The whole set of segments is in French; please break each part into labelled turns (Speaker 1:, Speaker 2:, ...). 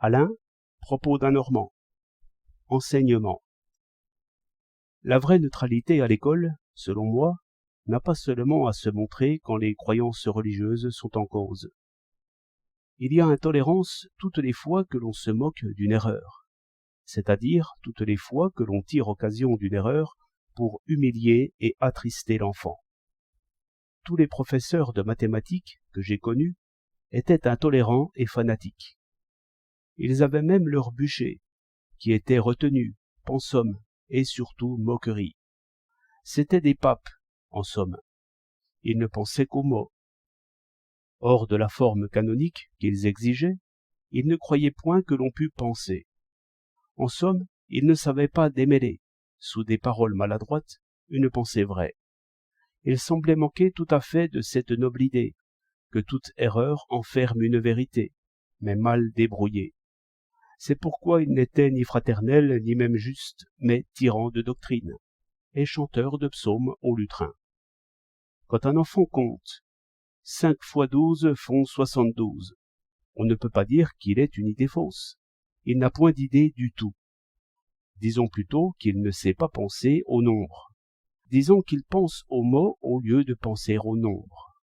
Speaker 1: Alain, propos d'un Normand. Enseignement. La vraie neutralité à l'école, selon moi, n'a pas seulement à se montrer quand les croyances religieuses sont en cause. Il y a intolérance toutes les fois que l'on se moque d'une erreur, c'est-à-dire toutes les fois que l'on tire occasion d'une erreur pour humilier et attrister l'enfant. Tous les professeurs de mathématiques que j'ai connus étaient intolérants et fanatiques. Ils avaient même leur bûcher, qui était retenu, pensum et surtout moquerie. C'étaient des papes, en somme. Ils ne pensaient qu'aux mots. Hors de la forme canonique qu'ils exigeaient, ils ne croyaient point que l'on pût penser. En somme, ils ne savaient pas démêler, sous des paroles maladroites, une pensée vraie. Ils semblaient manquer tout à fait de cette noble idée, que toute erreur enferme une vérité, mais mal débrouillée. C'est pourquoi ils n'étaient ni fraternels, ni même justes, mais tyrans de doctrine, et chanteurs de psaumes au lutrin. Quand un enfant compte, 5 fois 12 font 72, on ne peut pas dire qu'il ait une idée fausse. Il n'a point d'idée du tout. Disons plutôt qu'il ne sait pas penser au nombre. Disons qu'il pense aux mots au lieu de penser au nombre.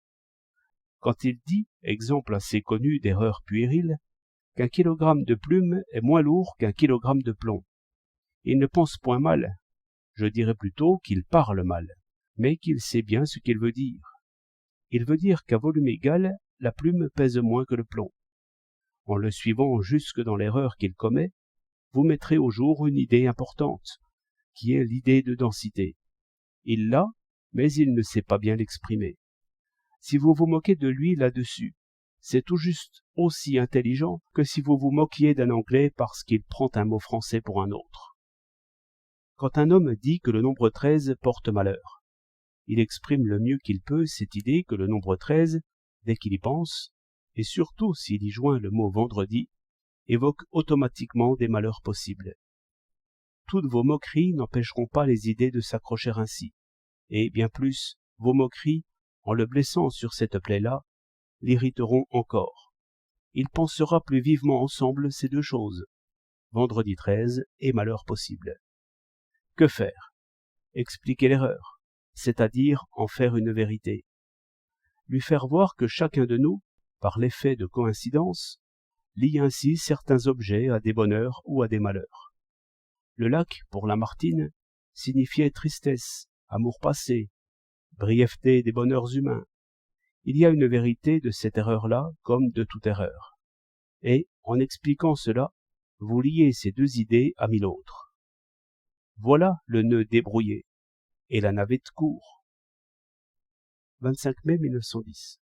Speaker 1: Quand il dit, exemple assez connu d'erreur puérile, qu'un kilogramme de plume est moins lourd qu'un kilogramme de plomb, il ne pense point mal, je dirais plutôt qu'il parle mal, mais qu'il sait bien ce qu'il veut dire. Il veut dire qu'à volume égal, la plume pèse moins que le plomb. En le suivant jusque dans l'erreur qu'il commet, vous mettrez au jour une idée importante, qui est l'idée de densité. Il l'a, mais il ne sait pas bien l'exprimer. Si vous vous moquez de lui là-dessus, c'est tout juste aussi intelligent que si vous vous moquiez d'un Anglais parce qu'il prend un mot français pour un autre. Quand un homme dit que le nombre 13 porte malheur, il exprime le mieux qu'il peut cette idée que le nombre 13, dès qu'il y pense, et surtout s'il y joint le mot vendredi, évoque automatiquement des malheurs possibles. Toutes vos moqueries n'empêcheront pas les idées de s'accrocher ainsi, et bien plus, vos moqueries, en le blessant sur cette plaie-là, l'irriteront encore. Il pensera plus vivement ensemble ces deux choses, vendredi 13 et malheur possible. Que faire? Expliquer l'erreur, c'est-à-dire en faire une vérité. Lui faire voir que chacun de nous, par l'effet de coïncidence, lie ainsi certains objets à des bonheurs ou à des malheurs. Le lac, pour Lamartine, signifiait tristesse, amour passé, brièveté des bonheurs humains. Il y a une vérité de cette erreur-là comme de toute erreur. Et, en expliquant cela, vous liez ces deux idées à 1000 autres. Voilà le nœud débrouillé, et la navette court. 25 mai 1910.